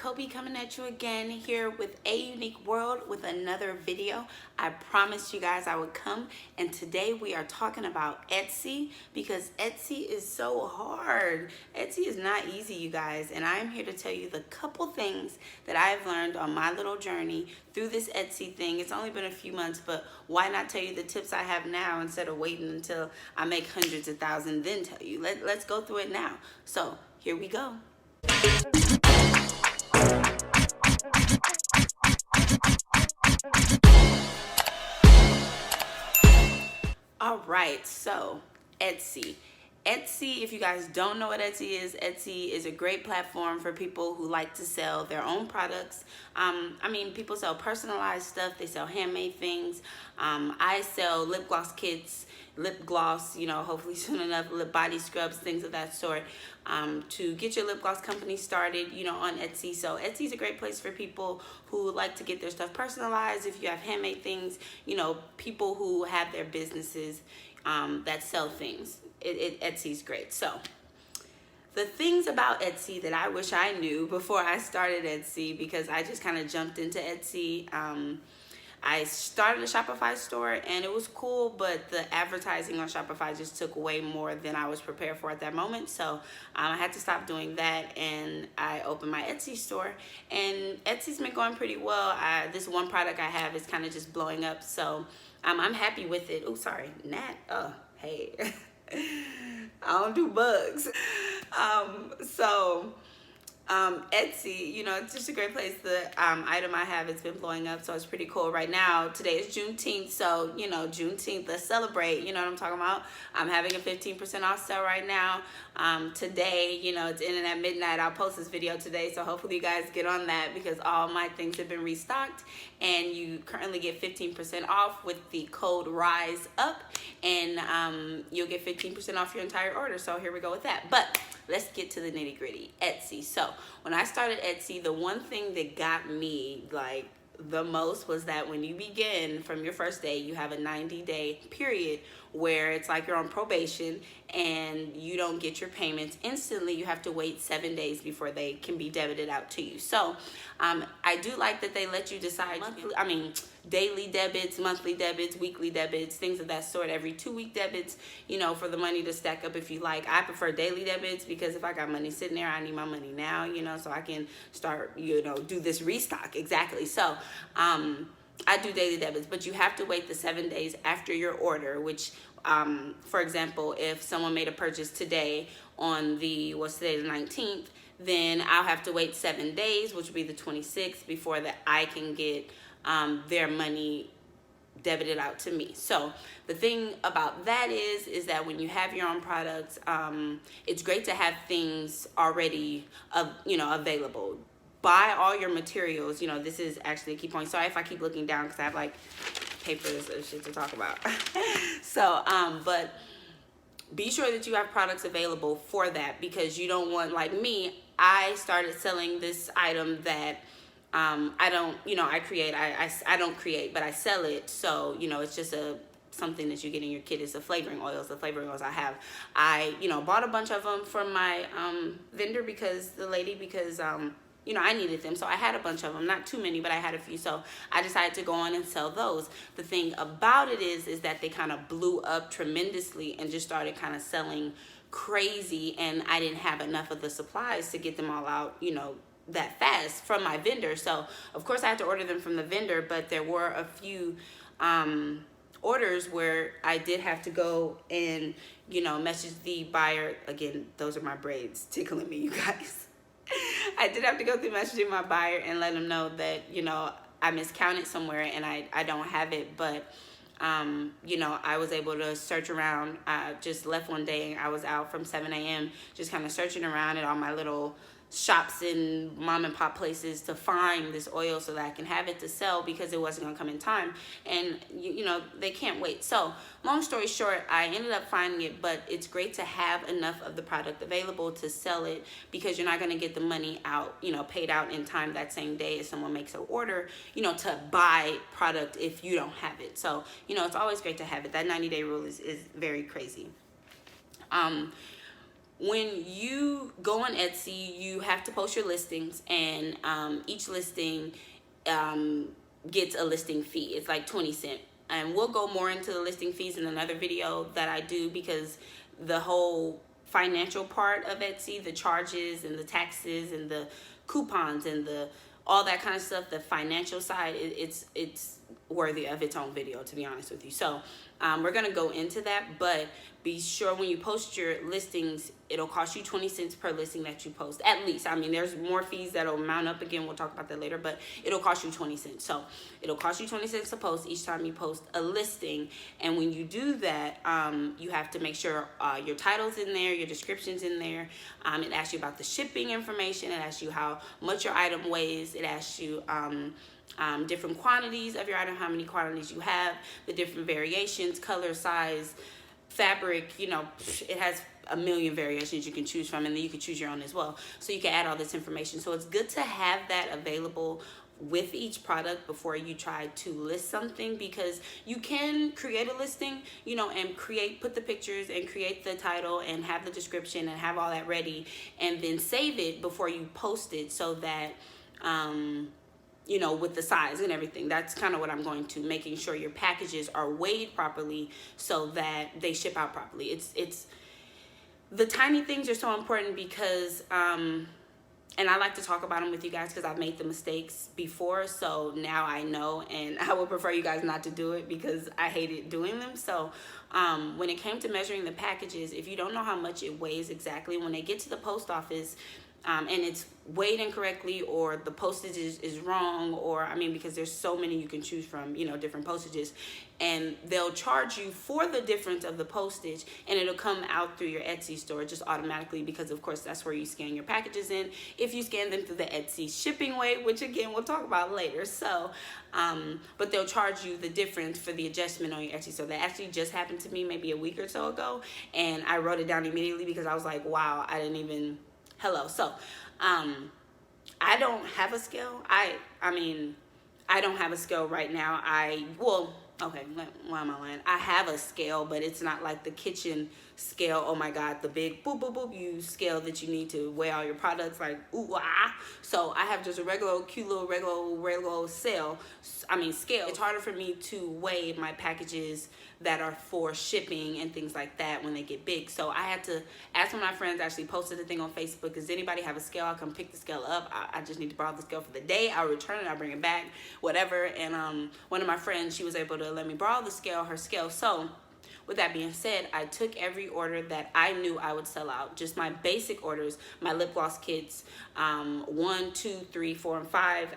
Kobe coming at you again here with A Unique World with another video. I promised you guys I would come, and today we are talking about Etsy because Etsy is so hard. Etsy is not easy, you guys, and I'm here to tell you the couple things that I've learned on my little journey through this Etsy thing. It's only been a few months, but why not tell you the tips I have now instead of waiting until I make hundreds of thousands then tell you. Let's go through it now. So here we go. All right, so Etsy. Etsy, if you guys don't know what Etsy is a great platform for people who like to sell their own products. I mean, people sell personalized stuff, they sell handmade things. I sell lip gloss kits, lip gloss, hopefully soon enough, lip body scrubs, things of that sort, to get your lip gloss company started, on Etsy. So Etsy is a great place for people who like to get their stuff personalized. If you have handmade things, people who have their businesses that sell things. Etsy's great. So the things about Etsy that I wish I knew before I started Etsy, because I just kind of jumped into Etsy. I started a Shopify store and it was cool, but the advertising on Shopify just took way more than I was prepared for at that moment. So I had to stop doing that, and I opened my Etsy store, and Etsy's been going pretty well. This one product I have is kind of just blowing up, so I'm happy with it. Oh, sorry, Nat. Oh, hey. I don't do bugs. Etsy, it's just a great place. The item I have, it's been blowing up, so it's pretty cool. Right now, today is Juneteenth, so Juneteenth, let's celebrate. You know what I'm talking about? I'm having a 15% off sale right now. Today, it's in at midnight. I'll post this video today, so hopefully you guys get on that, because all my things have been restocked, and you currently get 15% off with the code RISEUP, and you'll get 15% off your entire order. So here we go with that. But let's get to the nitty gritty. Etsy. So when I started Etsy, the one thing that got me like the most was that when you begin from your first day, you have a 90-day period where it's like you're on probation and you don't get your payments instantly. You have to wait 7 days before they can be debited out to you. So I do like that they let you decide daily debits, monthly debits, weekly debits, things of that sort, every 2-week debits, for the money to stack up if you like. I prefer daily debits because if I got money sitting there, I need my money now, so I can start, do this restock. Exactly. So I do daily debits, but you have to wait the 7 days after your order, which, for example, if someone made a purchase today on the 19th, then I'll have to wait 7 days, which would be the 26th, before that I can get their money debited out to me. So the thing about that is that when you have your own products, it's great to have things already, available. Buy all your materials. This is actually a key point. Sorry if I keep looking down because I have like papers and shit to talk about. So, but be sure that you have products available for that, because you don't want, like me, I started selling this item that I don't, I don't create, but I sell it. So, it's just something that you get in your kit. Is the flavoring oils. The flavoring oils I have, I, bought a bunch of them from my vendor because I needed them. So I had a bunch of them, not too many, but I had a few. So I decided to go on and sell those. The thing about it is that they kind of blew up tremendously and just started kind of selling crazy. And I didn't have enough of the supplies to get them all out, that fast from my vendor. So of course I had to order them from the vendor, but there were a few orders where I did have to go and, message the buyer. Again, those are my braids tickling me, you guys. I did have to go through messaging my buyer and let them know that, I miscounted somewhere and I don't have it. But, I was able to search around. I just left one day and I was out from 7 a.m. just kind of searching around at all my little shops and mom and pop places to find this oil so that I can have it to sell, because it wasn't gonna come in time, and they can't wait. So long story short, I ended up finding it, but it's great to have enough of the product available to sell it, because you're not gonna get the money out, paid out in time that same day if someone makes an order, to buy product if you don't have it. So it's always great to have it. That 90-day rule is very crazy. when you go on Etsy, you have to post your listings, and each listing gets a listing fee. It's like 20 cents. And we'll go more into the listing fees in another video that I do, because the whole financial part of Etsy, the charges and the taxes and the coupons and the all that kind of stuff, the financial side, it's worthy of its own video, to be honest with you. So we're gonna go into that, but be sure when you post your listings, it'll cost you 20 cents per listing that you post, at least. I mean, there's more fees that'll mount up. Again, we'll talk about that later, but it'll cost you 20 cents. So it'll cost you 20 cents to post each time you post a listing. And when you do that, you have to make sure your title's in there, your description's in there. It asks you about the shipping information. It asks you how much your item weighs. It asks you different quantities of your item, how many quantities you have, the different variations, color, size, fabric. You know, it has a million variations you can choose from, and then you can choose your own as well. So you can add all this information. So it's good to have that available with each product before you try to list something, because you can create a listing, you know, and put the pictures and create the title and have the description and have all that ready, and then save it before you post it, so that you know, with the size and everything. That's kind of what I'm going to, making sure your packages are weighed properly so that they ship out properly. It's the tiny things are so important, because and I like to talk about them with you guys because I've made the mistakes before, so now I know, and I would prefer you guys not to do it because I hated doing them. So when it came to measuring the packages, if you don't know how much it weighs exactly, when they get to the post office, and it's weighed incorrectly, or the postage is wrong, or I mean, because there's so many you can choose from, you know, different postages, and they'll charge you for the difference of the postage, and it'll come out through your Etsy store just automatically, because of course that's where you scan your packages in, if you scan them through the Etsy shipping weight, which again we'll talk about later. So but they'll charge you the difference for the adjustment on your Etsy. So that actually just happened to me maybe a week or so ago, and I wrote it down immediately because I was like, wow, I didn't even So I don't have a scale. I mean, I don't have a scale right now. Okay, why am I lying? I have a scale, but it's not like the kitchen scale. Oh my God, the big boop, boop, boop, you scale that you need to weigh all your products, like, ooh, ah. So I have just a regular, cute little, regular scale. It's harder for me to weigh my packages that are for shipping and things like that when they get big. So I had to ask one of my friends, actually posted a thing on Facebook, does anybody have a scale? I'll come pick the scale up. I just need to borrow the scale for the day. I'll return it, I'll bring it back, whatever. And one of my friends, she was able to let me borrow her scale. So with that being said, I took every order that I knew I would sell out, just my basic orders, my lip gloss kits, 1, 2, 3, 4, and 5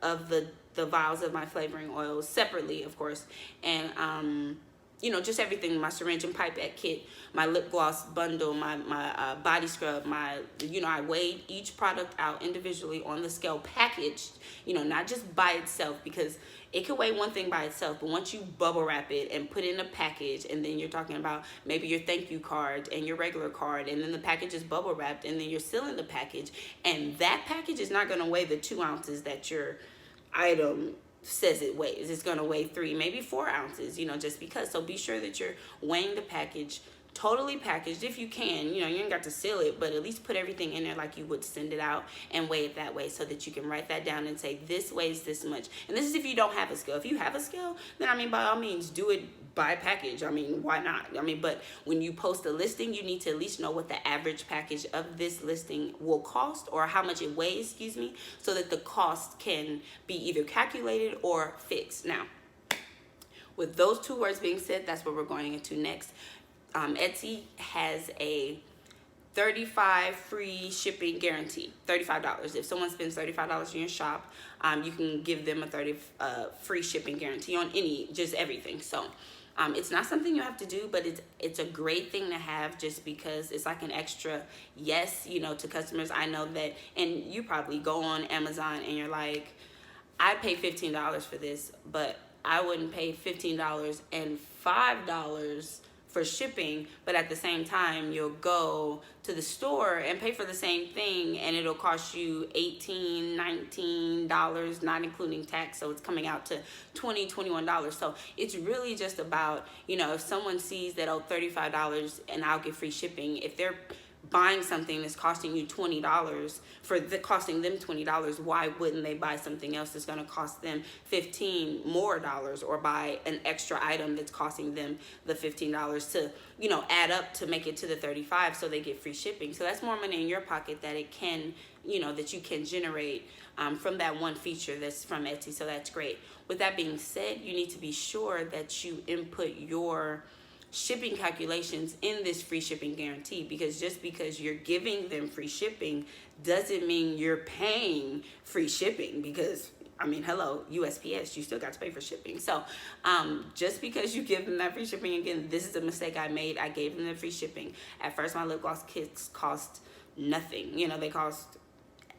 of the vials of my flavoring oils separately, of course, and you know, just everything, my syringe and pipette kit, my lip gloss bundle, my body scrub, you know, I weighed each product out individually on the scale, packaged, you know, not just by itself, because it could weigh one thing by itself, but once you bubble wrap it and put it in a package, and then you're talking about maybe your thank you card and your regular card, and then the package is bubble wrapped, and then you're sealing the package, and that package is not going to weigh the 2 ounces that your item says it weighs. It's going to weigh 3, maybe 4 ounces, you know, just because. So be sure that you're weighing the package totally packaged if you can. You know, you ain't got to seal it, but at least put everything in there like you would send it out, and weigh it that way, so that you can write that down and say this weighs this much. And this is if you don't have a scale. If you have a scale, then I mean, by all means, do it by package. I mean, why not? I mean, but when you post a listing, you need to at least know what the average package of this listing will cost, or how much it weighs, excuse me, so that the cost can be either calculated or fixed. Now, with those 2 words being said, that's what we're going into next. Etsy has a $35 free shipping guarantee. $35. If someone spends $35 in your shop, you can give them a $30 free shipping guarantee on just everything. So it's not something you have to do, but it's a great thing to have, just because it's like an extra yes, you know, to customers. I know that, and you probably go on Amazon and you're like, I'd pay $15 for this, but I wouldn't pay $15 and $5 for shipping. But at the same time, you'll go to the store and pay for the same thing, and it'll cost you $18, $19, not including tax. So it's coming out to $20, $21. So it's really just about, you know, if someone sees that, oh, $35 and I'll get free shipping, if they're buying something that's costing you $20 costing them $20, why wouldn't they buy something else that's going to cost them $15 more, or buy an extra item that's costing them the $15 to, add up to make it to the 35, so they get free shipping. So that's more money in your pocket that it can, that you can generate from that one feature that's from Etsy. So that's great. With that being said, you need to be sure that you input your shipping calculations in this free shipping guarantee, because just because you're giving them free shipping doesn't mean you're paying free shipping, because hello, USPS, you still got to pay for shipping. So just because you give them that free shipping, again, this is a mistake I made. I gave them the free shipping. At first, my lip gloss kits cost nothing. They cost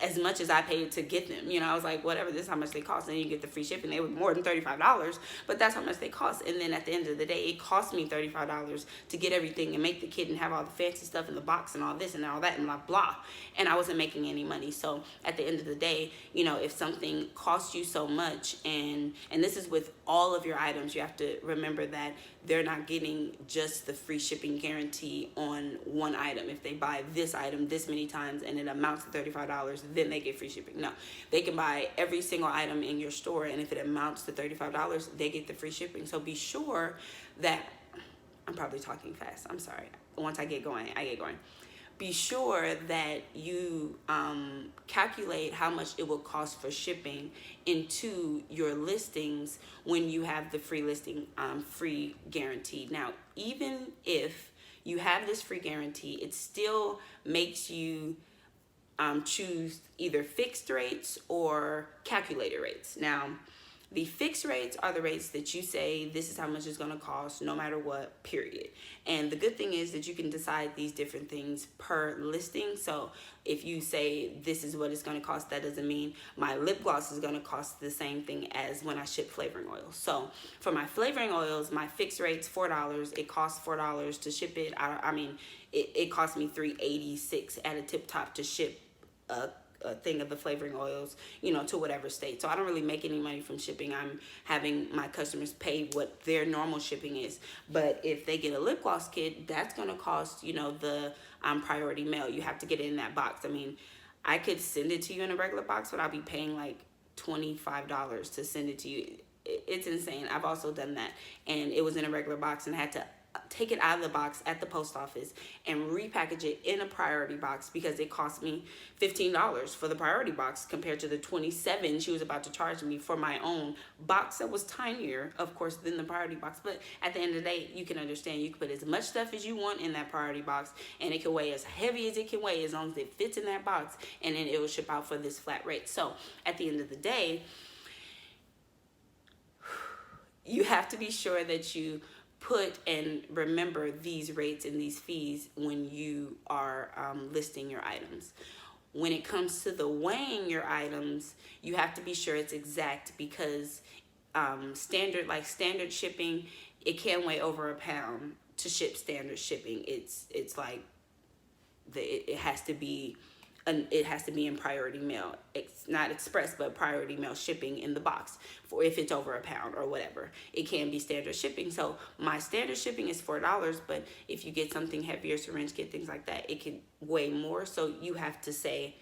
as much as I paid to get them. I was like, whatever, this is how much they cost, and you get the free shipping. They were more than $35, but that's how much they cost. And then at the end of the day, it cost me $35 to get everything and make the kit and have all the fancy stuff in the box and all this and all that and blah, blah. And I wasn't making any money. So at the end of the day, if something costs you so much, and this is with all of your items, you have to remember that they're not getting just the free shipping guarantee on one item. If they buy this item this many times and it amounts to $35, then they get free shipping. No, they can buy every single item in your store, and if it amounts to $35, they get the free shipping. So be sure that, I'm probably talking fast, I'm sorry. Once I get going, I get going. Be sure that you calculate how much it will cost for shipping into your listings when you have the free listing, free guarantee. Now, even if you have this free guarantee, it still makes you choose either fixed rates or calculated rates. Now, the fixed rates are the rates that you say, this is how much it's going to cost no matter what, period. And the good thing is that you can decide these different things per listing. So if you say this is what it's going to cost, that doesn't mean my lip gloss is going to cost the same thing as when I ship flavoring oils. So for my flavoring oils, my fixed rate's $4. It costs $4 to ship it. It cost me $3.86 at a tip top to ship a thing of the flavoring oils, to whatever state. So I don't really make any money from shipping. I'm having my customers pay what their normal shipping is. But if they get a lip gloss kit, that's going to cost, the priority mail. You have to get it in that box. I could send it to you in a regular box, but I'll be paying like $25 to send it to you. It's insane. I've also done that. And it was in a regular box, and I had to take it out of the box at the post office and repackage it in a priority box, because it cost me $15 for the priority box compared to the $27 she was about to charge me for my own box that was tinier, of course, than the priority box. But at the end of the day, you can understand, you can put as much stuff as you want in that priority box, and it can weigh as heavy as it can weigh, as long as it fits in that box, and then it will ship out for this flat rate. So at the end of the day, you have to be sure that you put and remember these rates and these fees when you are listing your items. When it comes to the weighing your items, you have to be sure it's exact, because standard shipping, it can weigh over a pound to ship standard shipping. It's like it has to be in priority mail. It's not express, but priority mail shipping in the box for if it's over a pound or whatever. It can be standard shipping. So my standard shipping is $4, but if you get something heavier, syringe kit, things like that, it can weigh more. So you have to say,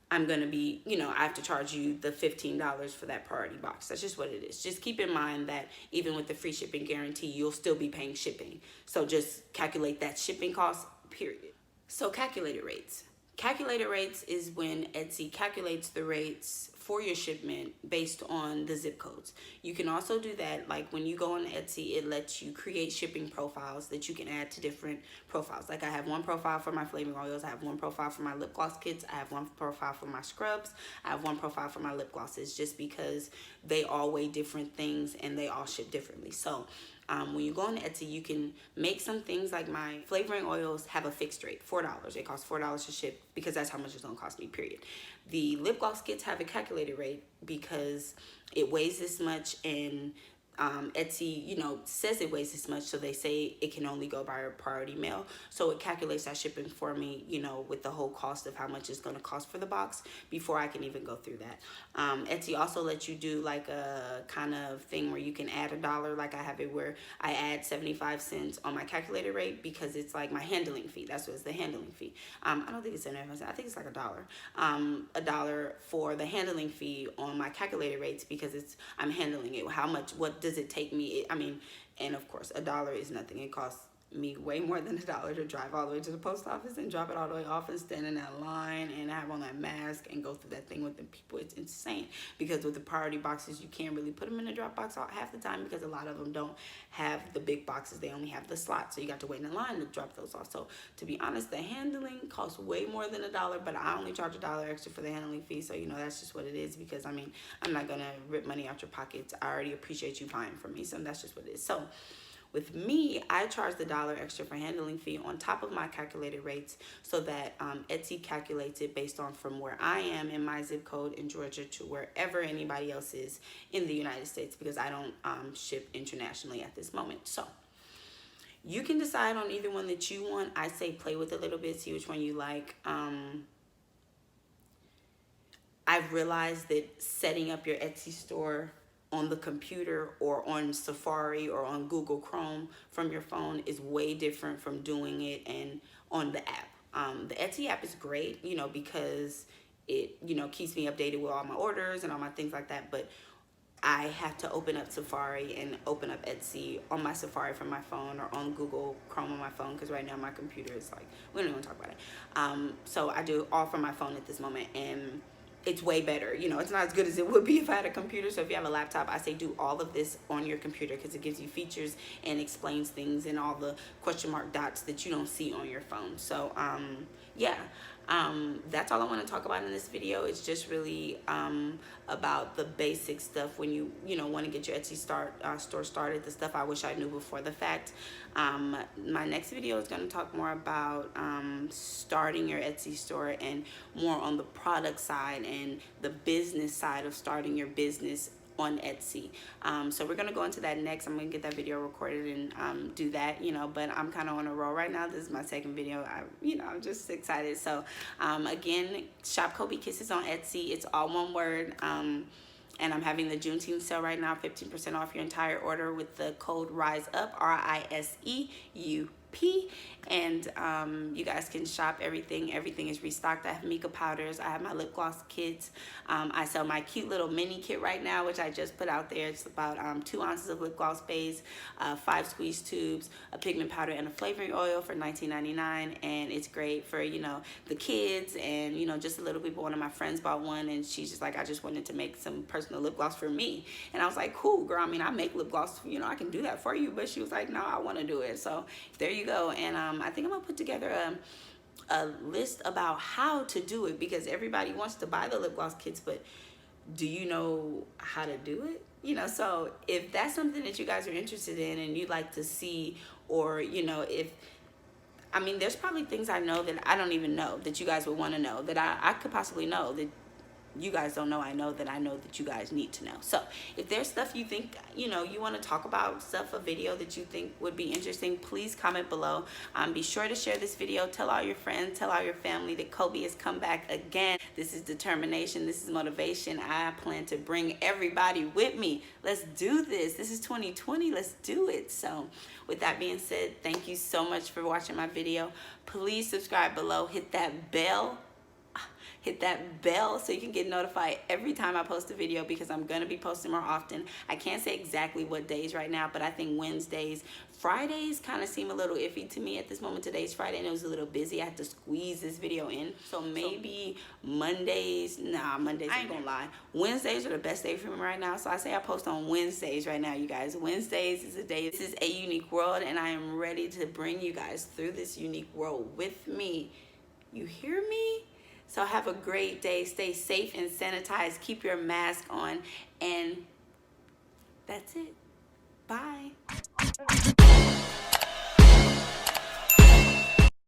I'm going to be, I have to charge you the $15 for that priority box. That's just what it is. Just keep in mind that even with the free shipping guarantee, you'll still be paying shipping. So just calculate that shipping cost, period. So calculated rates. Calculated rates is when Etsy calculates the rates for your shipment based on the zip codes. You can also do that, like when you go on Etsy, it lets you create shipping profiles that you can add to different profiles. Like I have one profile for my flavoring oils, I have one profile for my lip gloss kits, I have one profile for my scrubs, I have one profile for my lip glosses, just because they all weigh different things and they all ship differently. So when you go on Etsy, you can make some things like my flavoring oils have a fixed rate, $4. It costs $4 to ship because that's how much it's going to cost me, period. The lip gloss kits have a calculated rate because it weighs this much, and Etsy, you know, says it weighs this much, so they say it can only go by priority mail. So it calculates that shipping for me, you know, with the whole cost of how much it's going to cost for the box before I can even go through that. Etsy also lets you do like a kind of thing where you can add $1. Like I have it where I add 75 cents on my calculated rate because it's like my handling fee. That's what it's, the handling fee. I don't think it's 75 cents. I think it's like $1. $1 for the handling fee on my calculated rates because I'm handling it. How much, what does it take me? I mean, and of course, $1 is nothing. It costs me way more than $1 to drive all the way to the post office and drop it all the way off and stand in that line and have on that mask and go through that thing with the people. It's insane because with the priority boxes, you can't really put them in the drop box half the time because a lot of them don't have the big boxes. They only have the slot, so you got to wait in line to drop those off. So to be honest, the handling costs way more than $1, but I only charge $1 extra for the handling fee. So, you know, that's just what it is because, I mean, I'm not going to rip money out your pockets. I already appreciate you buying from me, so that's just what it is. So with me, I charge the $1 extra for handling fee on top of my calculated rates so that Etsy calculates it based on from where I am in my zip code in Georgia to wherever anybody else is in the United States because I don't ship internationally at this moment. So you can decide on either one that you want. I say play with it a little bit, see which one you like. I've realized that setting up your Etsy store on the computer or on Safari or on Google Chrome from your phone is way different from doing it and on the app. The Etsy app is great, you know, because it, you know, keeps me updated with all my orders and all my things like that. But I have to open up Safari and open up Etsy on my Safari from my phone or on Google Chrome on my phone because right now my computer is like, we don't even talk about it. So I do all from my phone at this moment, and it's way better. You know, it's not as good as it would be if I had a computer. So if you have a laptop, I say do all of this on your computer because it gives you features and explains things and all the question mark dots that you don't see on your phone. So yeah, that's all I want to talk about in this video. It's just really about the basic stuff when you know, want to get your Etsy store started, the stuff I wish I knew before the fact. My next video is going to talk more about starting your Etsy store and more on the product side and the business side of starting your business on Etsy. So we're gonna go into that next. I'm gonna get that video recorded and do that, you know, but I'm kind of on a roll right now. This is my second video. I'm just excited. So again, shop Kobe Kisses on Etsy. It's all one word. And I'm having the Juneteenth sale right now, 15% off your entire order with the code RISEUP, RISEUP. And you guys can shop everything. Everything is restocked. I have mica powders. I have my lip gloss kits. I sell my cute little mini kit right now, which I just put out there. It's about 2 ounces of lip gloss base, 5 squeeze tubes, a pigment powder, and a flavoring oil for $19.99. And it's great for, you know, the kids and, you know, just the little people. One of my friends bought one, and she's just like, I just wanted to make some personal lip gloss for me. And I was like, cool, girl. I mean, I make lip gloss, you know, I can do that for you. But she was like, no, I want to do it. So there you go. And I think I'm gonna put together a list about how to do it because everybody wants to buy the lip gloss kits, but do you know how to do it? You know, so if that's something that you guys are interested in and you'd like to see, or, you know, I mean, there's probably things I know that I don't even know that you guys would want to know that I could possibly know that you guys don't know. I know that you guys need to know. So if there's stuff you think, you know, you want to talk about, stuff, a video that you think would be interesting, please comment below. Be sure to share this video. Tell all your friends, tell all your family that Kobe has come back again. This is determination. This is motivation. I plan to bring everybody with me. Let's do this. This is 2020. Let's do it. So with that being said, thank you so much for watching my video. Please subscribe below. Hit that bell so you can get notified every time I post a video because I'm going to be posting more often. I can't say exactly what days right now, but I think Wednesdays. Fridays kind of seem a little iffy to me at this moment. Today's Friday and it was a little busy. I had to squeeze this video in. So maybe Mondays. Nah, Mondays, I ain't gonna lie. Wednesdays are the best day for me right now. So I say I post on Wednesdays right now, you guys. Wednesdays is a day. This is a unique world and I am ready to bring you guys through this unique world with me. You hear me? So have a great day. Stay safe and sanitized. Keep your mask on. And that's it. Bye.